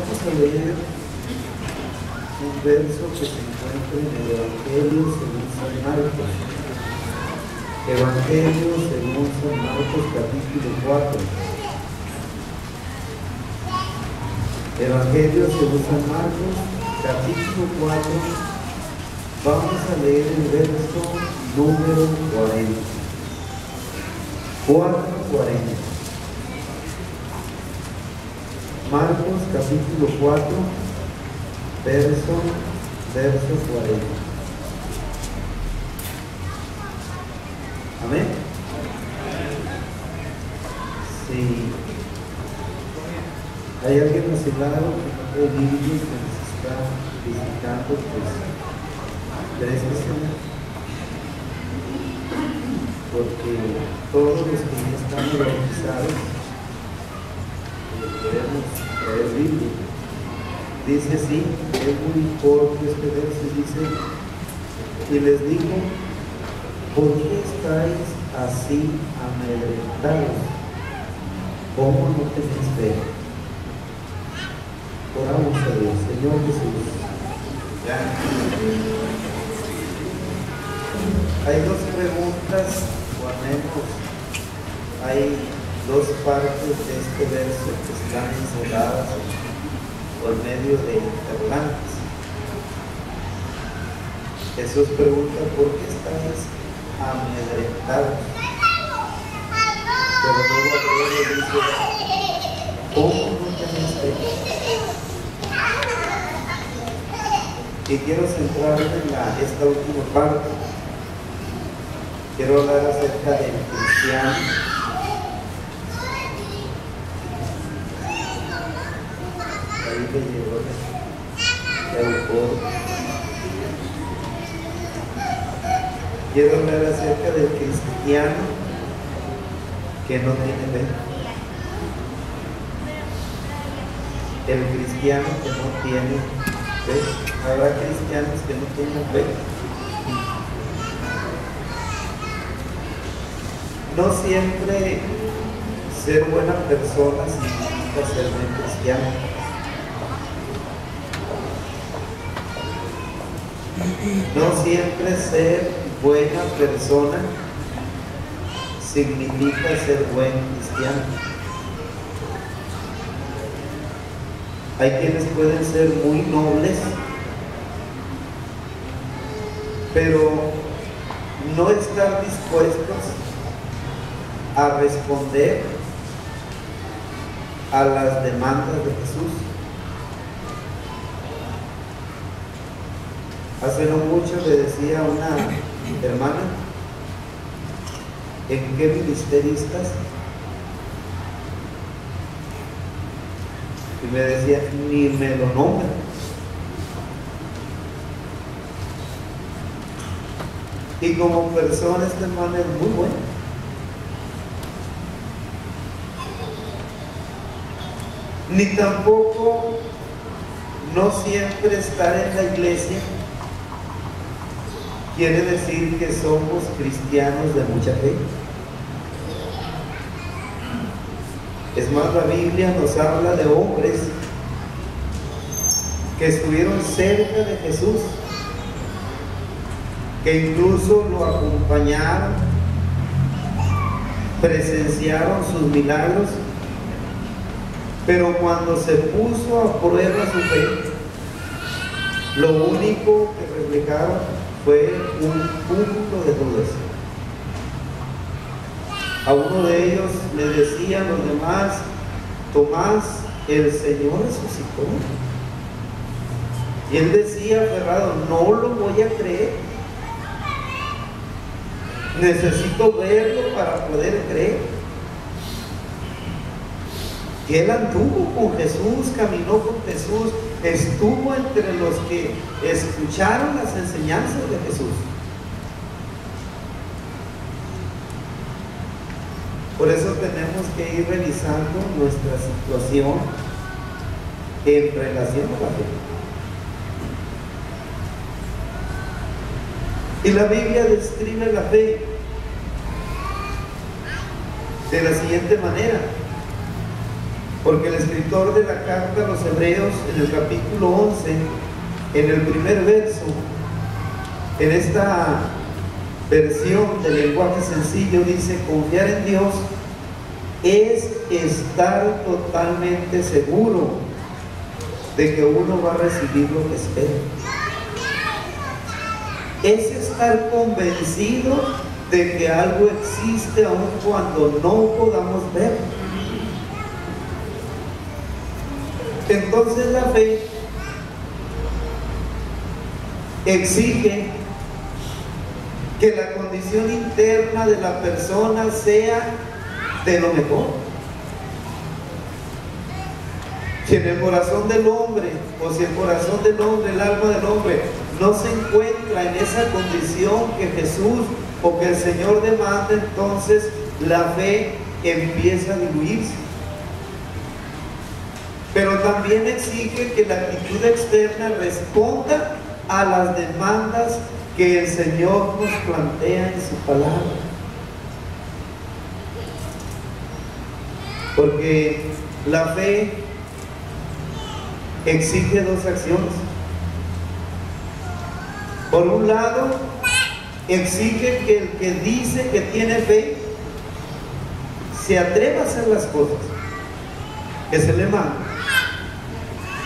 Vamos a leer un verso que se encuentra en el Evangelio según San Marcos. Evangelio según San Marcos, capítulo 4. Evangelio según San Marcos, capítulo 4. Vamos a leer el verso número 40. 4:40. Marcos capítulo 4, verso 40. Amén. Si hay alguien a su lado que no puede vivir, que nos está visitando, pues gracias, porque todos los que ya están bautizados debemos traer Biblia. Dice así, es muy corto este verso, dice: y les digo, ¿por qué estáis así amedrentados? ¿Cómo no tenéis fe? Oramos a Dios. Señor Jesús, hay dos preguntas, o al menos hay dos partes de este verso que están encerradas por medio de interrogantes. Jesús pregunta: ¿por qué estáis amedrentados? Pero luego le dice: ¿cómo no tenéis fe? Y quiero centrarme en esta última parte. Quiero hablar acerca del cristiano. Ahí me llegó el autor. Quiero hablar acerca del cristiano que no tiene fe. El cristiano que no tiene fe. Habrá cristianos que no tienen fe. No siempre ser buena persona significa ser buen cristiano. No siempre ser buena persona significa ser buen cristiano. Hay quienes pueden ser muy nobles, pero no estar dispuestos a responder a las demandas de Jesús. Hace no mucho le decía a una hermana: ¿en qué ministerio estás? Y me decía: ni me lo nombra. Y como persona esta hermana es muy buena. Ni tampoco no siempre estar en la iglesia quiere decir que somos cristianos de mucha fe. Es más, la Biblia nos habla de hombres que estuvieron cerca de Jesús, que incluso lo acompañaron, presenciaron sus milagros, pero cuando se puso a prueba su fe, lo único que reflejaron fue un punto de dudas. A uno de ellos le decían los demás: Tomás, el Señor resucitó. Y él decía aferrado: no lo voy a creer. Necesito verlo para poder creer. Y él anduvo con Jesús, caminó con Jesús, estuvo entre los que escucharon las enseñanzas de Jesús. Por eso tenemos que ir revisando nuestra situación en relación a la fe. Y la Biblia describe la fe de la siguiente manera: Porque el escritor de la carta a los Hebreos, en el capítulo 11, en el primer verso, en esta versión del lenguaje sencillo, dice: confiar en Dios es estar totalmente seguro de que uno va a recibir lo que espera. Es estar convencido de que algo existe aun cuando no podamos ver. Entonces la fe exige que la condición interna de la persona sea de lo mejor. Si en el corazón del hombre, o si el corazón del hombre, el alma del hombre, no se encuentra en esa condición que Jesús o que el Señor demanda, entonces la fe empieza a diluirse. Pero también exige que la actitud externa responda a las demandas que el Señor nos plantea en su palabra. Porque la fe exige dos acciones. Por un lado, exige que el que dice que tiene fe se atreva a hacer las cosas que se le manda.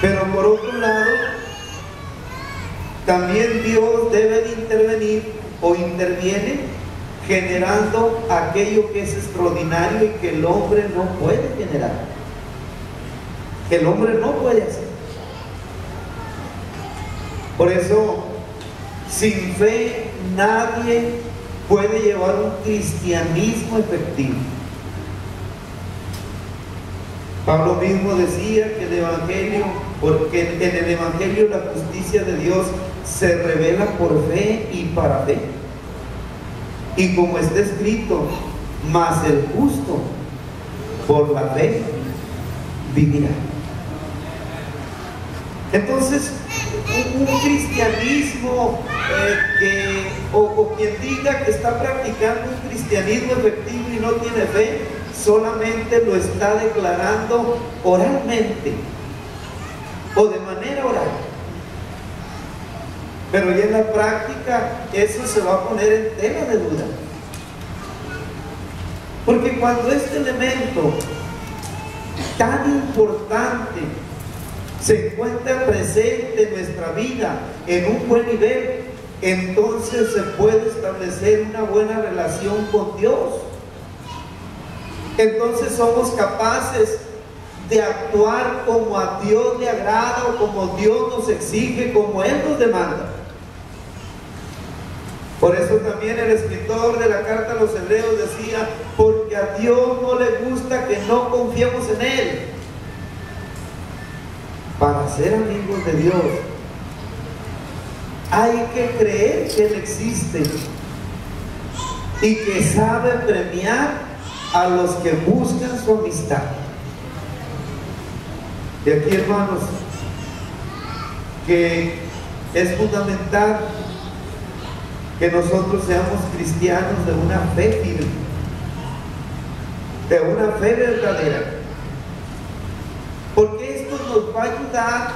Pero por otro lado, también Dios debe de intervenir o interviene generando aquello que es extraordinario y que el hombre no puede generar, que el hombre no puede hacer. Por eso, sin fe nadie puede llevar un cristianismo efectivo. Pablo mismo decía que el Evangelio, porque en el Evangelio la justicia de Dios se revela por fe y para fe. Y como está escrito, mas el justo por la fe vivirá. Entonces, un cristianismo o quien diga que está practicando un cristianismo efectivo y no tiene fe, solamente lo está declarando oralmente o de manera oral. Pero ya en la práctica eso se va a poner en tela de duda. Porque cuando este elemento tan importante se encuentra presente en nuestra vida en un buen nivel, entonces se puede establecer una buena relación con Dios. Entonces somos capaces de actuar como a Dios le agrada o como Dios nos exige, como Él nos demanda. Por eso también el escritor de la carta a los Hebreos decía: porque a Dios no le gusta que no confiemos en Él. Para ser amigos de Dios hay que creer que Él existe y que sabe premiar a los que buscan su amistad. De aquí, hermanos, que es fundamental que nosotros seamos cristianos de una fe firme, de una fe verdadera, porque esto nos va a ayudar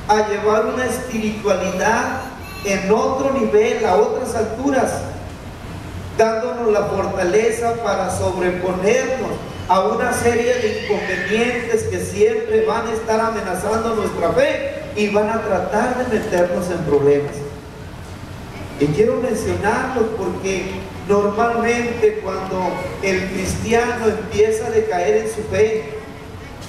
a llevar una espiritualidad en otro nivel, a otras alturas, dándonos la fortaleza para sobreponernos a una serie de inconvenientes que siempre van a estar amenazando nuestra fe y van a tratar de meternos en problemas. Y quiero mencionarlos porque normalmente cuando el cristiano empieza a decaer en su fe,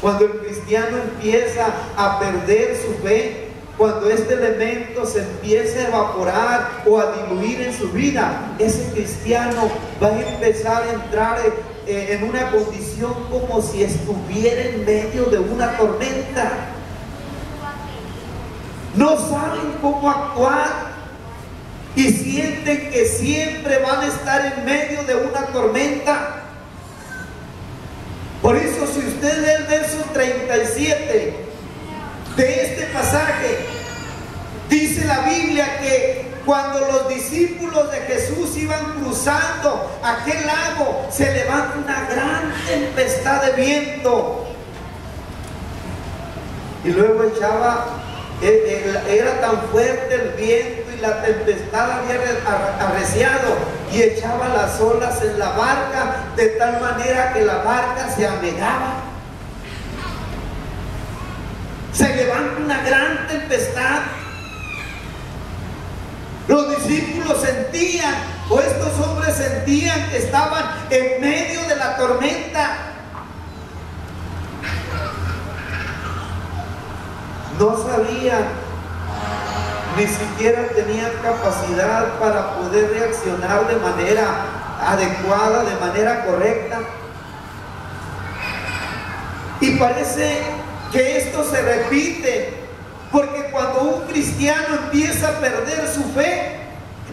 cuando el cristiano empieza a perder su fe, cuando este elemento se empieza a evaporar o a diluir en su vida, ese cristiano va a empezar a entrar en una condición como si estuviera en medio de una tormenta. No saben cómo actuar y sienten que siempre van a estar en medio de una tormenta. Por eso, si usted lee el verso 37 de este pasaje, dice la Biblia que cuando los discípulos de Jesús iban cruzando aquel lago, se levanta una gran tempestad de viento Y luego era tan fuerte el viento y la tempestad había arreciado y echaba las olas en la barca de tal manera que la barca se anegaba. Se levanta una gran tempestad. Los discípulos sentían, o estos hombres sentían, que estaban en medio de la tormenta. No sabían, ni siquiera tenían capacidad para poder reaccionar de manera adecuada, de manera correcta. Y parece que esto se repite, porque cuando un cristiano empieza a perder su fe,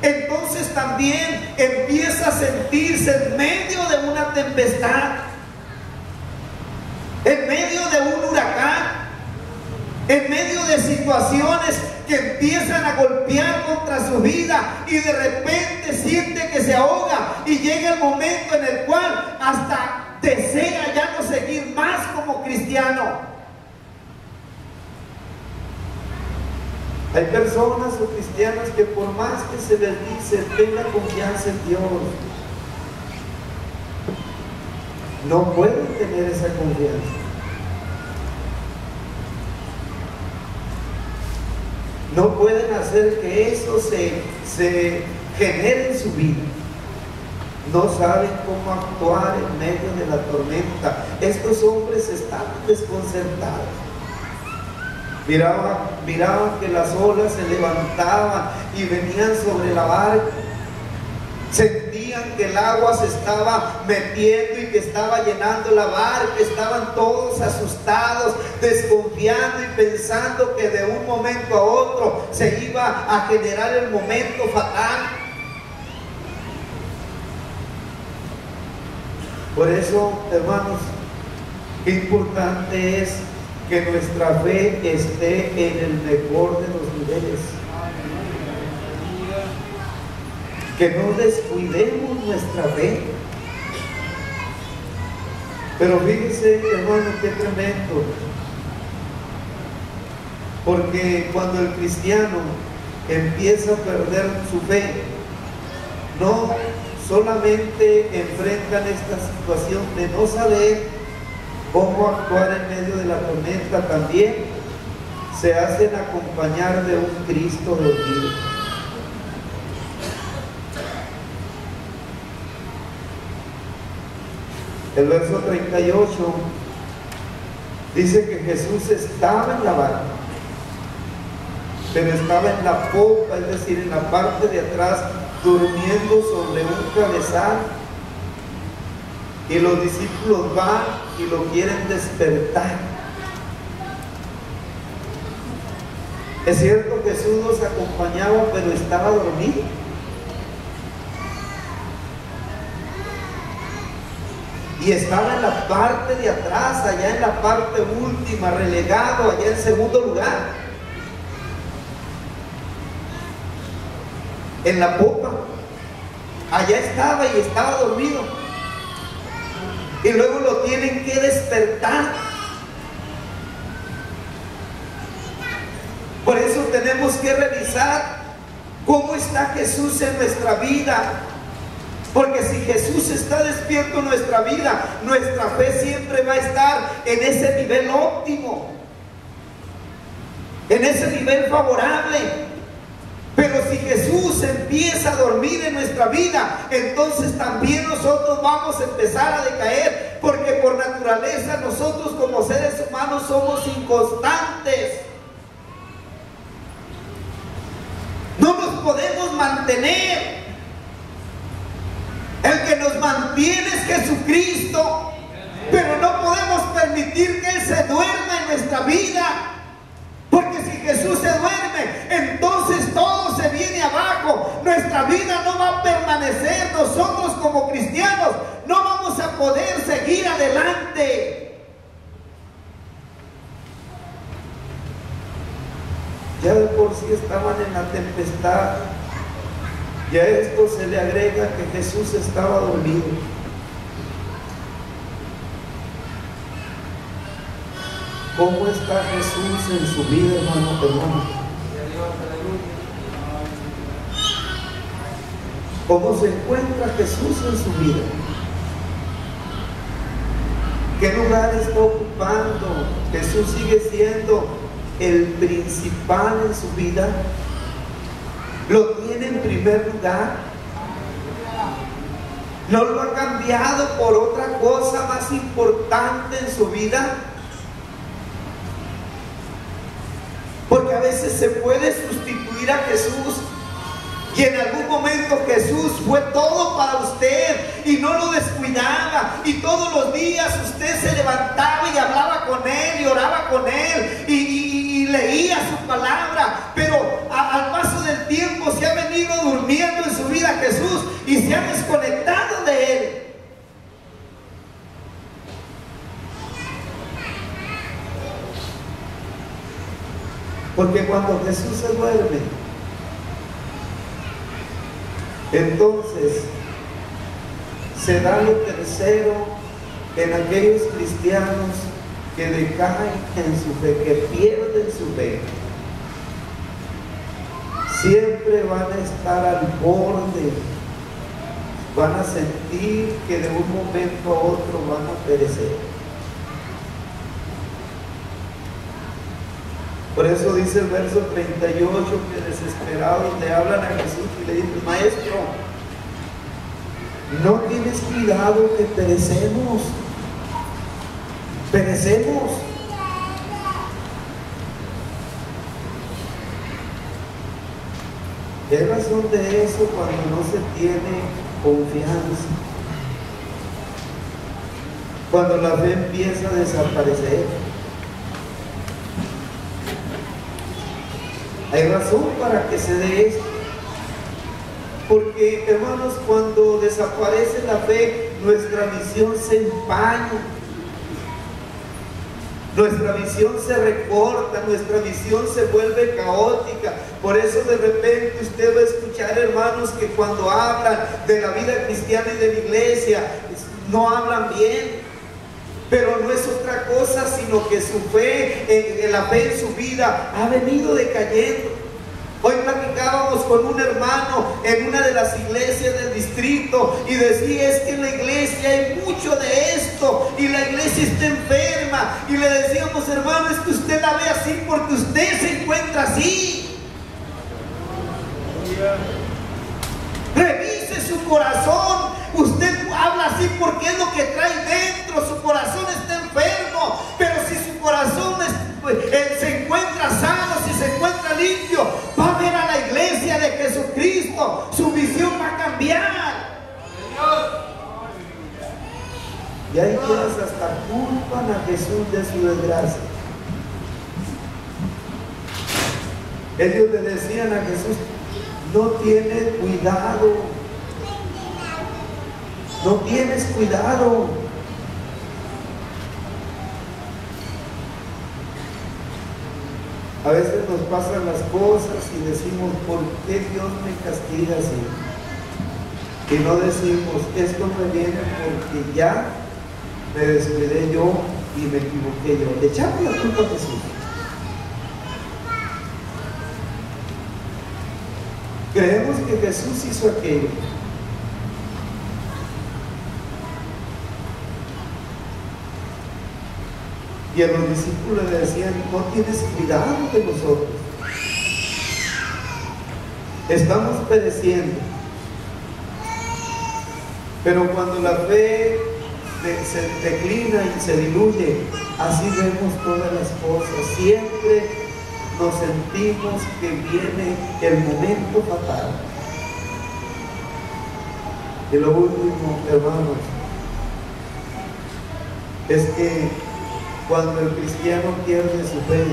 entonces también empieza a sentirse en medio de una tempestad, en medio de un huracán, en medio de situaciones que empiezan a golpear contra su vida, y de repente siente que se ahoga, y llega el momento en el cual hasta desea ya no seguir más como cristiano. Hay personas o cristianos que por más que se les dice tenga confianza en Dios, no pueden tener esa confianza. No pueden hacer que eso se genere en su vida. No saben cómo actuar en medio de la tormenta. Estos hombres estaban desconcertados. Miraban que las olas se levantaban y venían sobre la barca. Sentían que el agua se estaba metiendo y que estaba llenando la barca. Estaban todos asustados, desconfiando y pensando que de un momento a otro se iba a generar el momento fatal. Por eso, hermanos, qué importante es que nuestra fe esté en el mejor de los niveles. Que no descuidemos nuestra fe. Pero fíjense, hermano, qué tremendo. Porque cuando el cristiano empieza a perder su fe, no solamente enfrentan esta situación de no saber cómo actuar en medio de la tormenta, también se hacen acompañar de un Cristo dormido. El verso 38 dice que Jesús estaba en la barca, pero estaba en la popa, es decir, en la parte de atrás, durmiendo sobre un cabezal. Y los discípulos van y lo quieren despertar. Es cierto, Jesús los acompañaba, pero estaba dormido. Y estaba en la parte de atrás, allá en la parte última, relegado, allá en segundo lugar, en la popa. Allá estaba y estaba dormido. Y luego lo tienen que despertar. Por eso tenemos que revisar cómo está Jesús en nuestra vida. Porque si Jesús está despierto en nuestra vida, nuestra fe siempre va a estar en ese nivel óptimo, en ese nivel favorable. Pero si Jesús empieza a dormir en nuestra vida, entonces también nosotros vamos a empezar a decaer, porque por naturaleza nosotros como seres humanos somos inconstantes. No nos podemos mantener. El que nos mantiene es Jesucristo, pero no podemos permitir que Él se duerma en nuestra vida. Porque si Jesús se duerme, entonces todo se viene abajo. Nuestra vida no va a permanecer. Nosotros como cristianos no vamos a poder seguir adelante. Ya de por sí estaban en la tempestad. Y a esto se le agrega que Jesús estaba dormido. ¿Cómo está Jesús en su vida, hermano? ¿Cómo se encuentra Jesús en su vida? ¿Qué lugar está ocupando? ¿Jesús sigue siendo el principal en su vida? ¿Lo tiene en primer lugar? ¿No lo ha cambiado por otra cosa más importante en su vida? Porque a veces se puede sustituir a Jesús, y en algún momento Jesús fue todo para usted y no lo descuidaba, y todos los días usted se levantaba y hablaba con Él y oraba con Él y leía su palabra, pero al paso del tiempo se ha venido durmiendo en su vida Jesús y se ha desconectado de Él. Porque cuando Jesús se duerme, entonces se da lo tercero en aquellos cristianos que decaen en su fe, que pierden su fe. Siempre van a estar al borde, van a sentir que de un momento a otro van a perecer. Por eso dice el verso 38 que desesperados le hablan a Jesús y le dicen: Maestro, ¿no tienes cuidado que perecemos? Perecemos. ¿Qué razón de eso cuando no se tiene confianza? Cuando la fe empieza a desaparecer. Hay razón para que se dé esto, porque, hermanos, cuando desaparece la fe, nuestra visión se empaña, nuestra visión se recorta, nuestra visión se vuelve caótica. Por eso de repente usted va a escuchar, hermanos, que cuando hablan de la vida cristiana y de la iglesia, no hablan bien. Pero no es otra cosa sino que su fe, la fe en su vida ha venido decayendo. Hoy platicábamos con un hermano en una de las iglesias del distrito y decía: es que en la iglesia hay mucho de esto y la iglesia está enferma. Y le decíamos: hermano, es que usted la ve así porque usted se encuentra así. Revise su corazón. Usted habla así porque es lo que trae dentro. Su corazón está enfermo, pero si su corazón se encuentra sano, si se encuentra limpio, va a ver a la iglesia de Jesucristo. Su visión va a cambiar. Y hay quienes hasta culpan a Jesús de su desgracia. Ellos le decían a Jesús: no tienes cuidado. No tienes cuidado. A veces nos pasan las cosas y decimos: ¿por qué Dios me castiga así? Y no decimos: esto me viene porque ya me descuidé yo y me equivoqué yo. Le echamos la culpa a Jesús. Creemos que Jesús hizo aquello. Y a los discípulos le decían: no tienes cuidado de nosotros, estamos pereciendo. Pero cuando la fe se declina y se diluye, así vemos todas las cosas. Siempre nos sentimos que viene el momento fatal. Y lo último, hermanos, es que cuando el cristiano pierde su fe,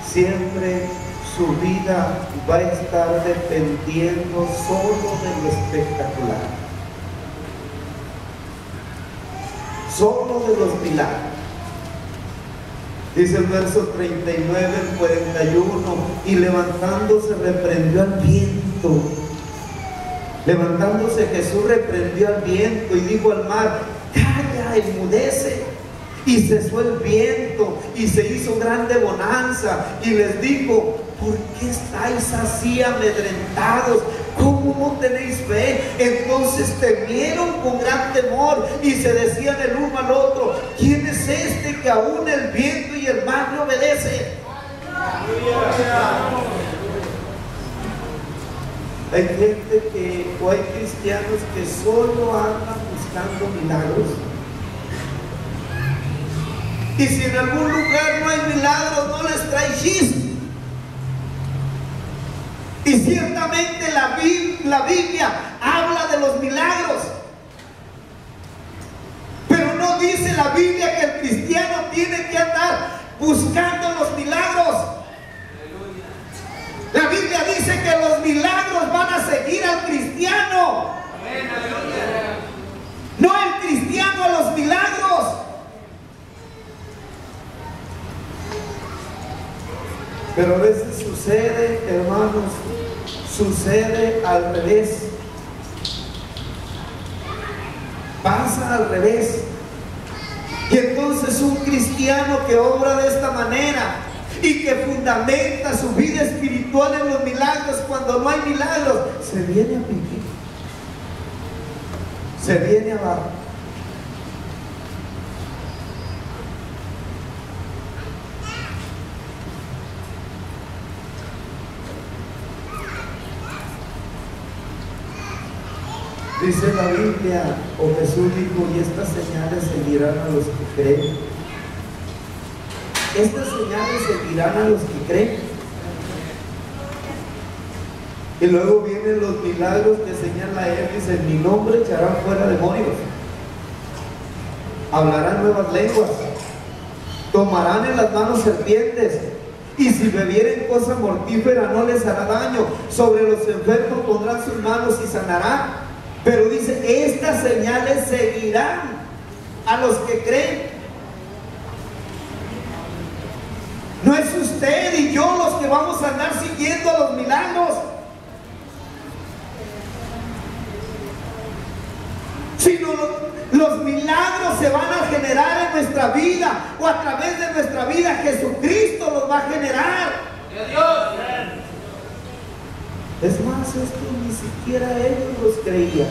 siempre su vida va a estar dependiendo solo de lo espectacular, solo de los milagros. Dice el verso 39, el 41, y levantándose reprendió al viento. Levantándose Jesús reprendió al viento y dijo al mar: calla, enmudece. y cesó el viento y se hizo grande bonanza, y les dijo: ¿por qué estáis así amedrentados? ¿Cómo no tenéis fe? Entonces temieron con gran temor y se decían el uno al otro: ¿quién es este que aún el viento y el mar le obedece? Hay gente o hay cristianos que solo andan buscando milagros. Y si en algún lugar no hay milagros, no les trae chiste. Y ciertamente la Biblia habla de los milagros, pero no dice la Biblia que el cristiano tiene que andar buscando los milagros. La Biblia dice que los milagros van a seguir al cristiano, no el cristiano a los milagros. Pero a veces sucede, hermanos, sucede al revés. Pasa al revés. Y entonces un cristiano que obra de esta manera y que fundamenta su vida espiritual en los milagros, cuando no hay milagros, se viene a pique, se viene abajo. Dice la Biblia, o Jesús dijo: y estas señales seguirán a los que creen. Estas señales seguirán a los que creen. Y luego vienen los milagros que señala él. Dice: en mi nombre echarán fuera demonios, hablarán nuevas lenguas, tomarán en las manos serpientes, y si bebieren cosa mortífera no les hará daño, sobre los enfermos pondrán sus manos y sanarán. Pero dice: estas señales seguirán a los que creen. No es usted y yo los que vamos a andar siguiendo a los milagros, sino los milagros se van a generar en nuestra vida, o a través de nuestra vida Jesucristo los va a generar. Es más, esto ni siquiera ellos los creían.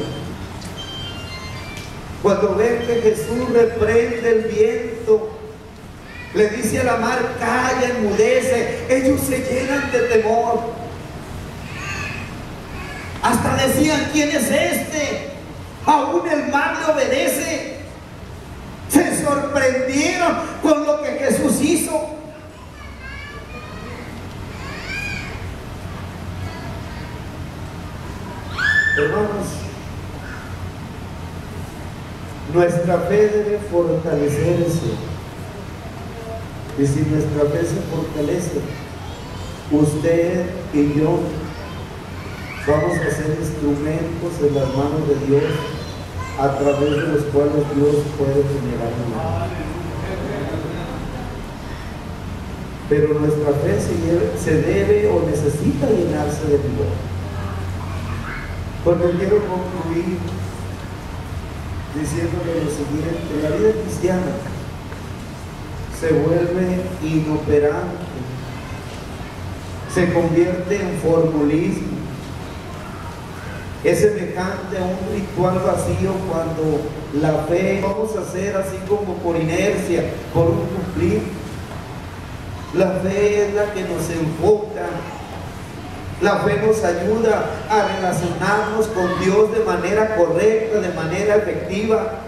Cuando ven que Jesús reprende el viento, le dice a la mar: calla, enmudece, ellos se llenan de temor. Hasta decían: ¿quién es este? Aún el mar le obedece. Se sorprendieron con lo que Jesús hizo. Hermanos, nuestra fe debe fortalecerse. Y si nuestra fe se fortalece, usted y yo vamos a ser instrumentos en las manos de Dios, a través de los cuales Dios puede generar milagros. Pero nuestra fe se debe o necesita llenarse de vigor. Porque quiero concluir diciéndole lo siguiente: la vida cristiana se vuelve inoperante, se convierte en formulismo, es semejante a un ritual vacío, cuando la fe vamos a hacer así como por inercia, por un cumplir. La fe es la que nos enfoca. La fe nos ayuda a relacionarnos con Dios de manera correcta, de manera efectiva.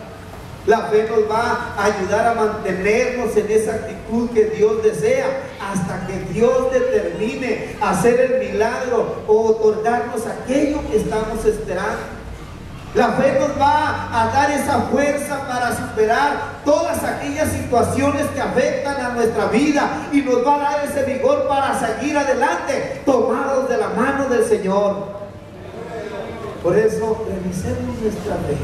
La fe nos va a ayudar a mantenernos en esa actitud que Dios desea, hasta que Dios determine hacer el milagro o otorgarnos aquello que estamos esperando. La fe nos va a dar esa fuerza para superar todas aquellas situaciones que afectan a nuestra vida, y nos va a dar ese vigor para seguir adelante, tomados de la mano del Señor. Por eso, revisemos nuestra fe.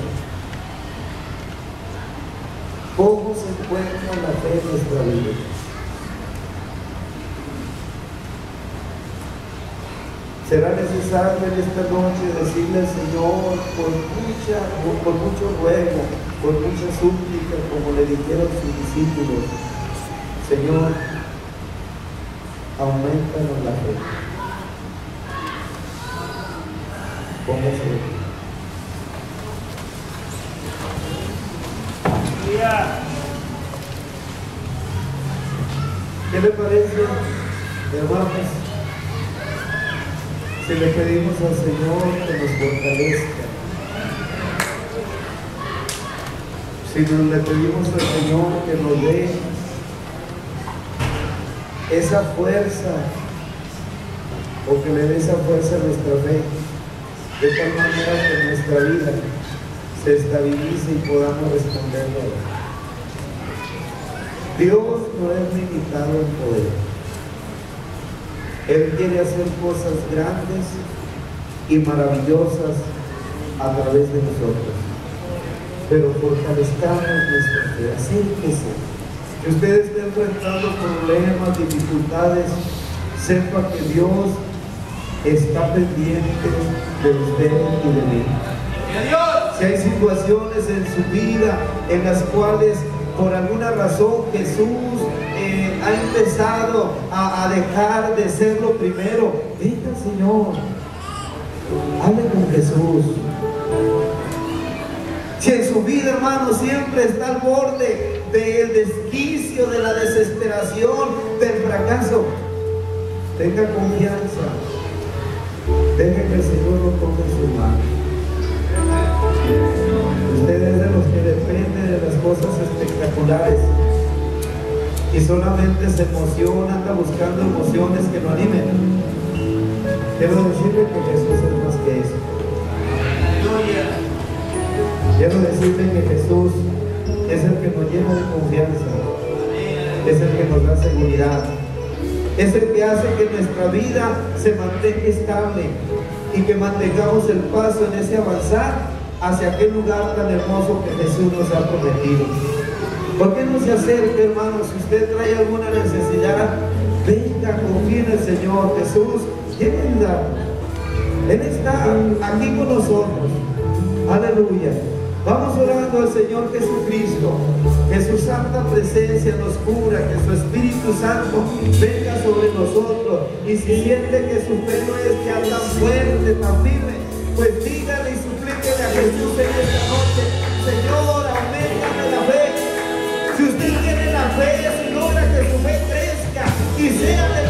¿Cómo se encuentra la fe en nuestra vida? Será necesario en esta noche decirle al Señor por mucho ruego, por mucha súplica, como le dijeron sus discípulos: Señor, aumentanos la fe. Póngase. ¿Qué le parece, hermanos, si le pedimos al Señor que nos fortalezca? Si le pedimos al Señor que nos dé esa fuerza, o que le dé esa fuerza a nuestra fe, de tal manera que nuestra vida se estabilice y podamos responderle a Él. Dios no es limitado en poder. Él quiere hacer cosas grandes y maravillosas a través de nosotros, pero fortalezcamos nuestra fe. Acérquese. Que usted esté enfrentando problemas, dificultades, sepa que Dios está pendiente de usted y de mí. Si hay situaciones en su vida en las cuales por alguna razón Jesús ha empezado a dejar de ser lo primero, venga al Señor, hable con Jesús. Si en su vida, hermano, siempre está al borde del desquicio, de la desesperación, del fracaso, tenga confianza, deje que el Señor lo tome en su mano. Usted es de los que depende de las cosas espectaculares y solamente se emociona, anda buscando emociones que lo animen. Quiero decirle que Jesús es más que eso. Quiero decirle que Jesús es el que nos llena de confianza, es el que nos da seguridad, es el que hace que nuestra vida se mantenga estable y que mantengamos el paso en ese avanzar hacia aquel lugar tan hermoso que Jesús nos ha prometido. ¿Por qué no se acerca, hermano? Si usted trae alguna necesidad, venga, confíe en el Señor. Jesús, Él está aquí con nosotros. Aleluya. Vamos orando al Señor Jesucristo, que su santa presencia nos cubra, que su Espíritu Santo venga sobre nosotros. Y si siente que su fe no es ya tan fuerte, tan firme, pues dígale y suplíquele a Jesús en esta noche: Señor, auméntame la fe. Si usted tiene la fe, si logra que su fe crezca y sea de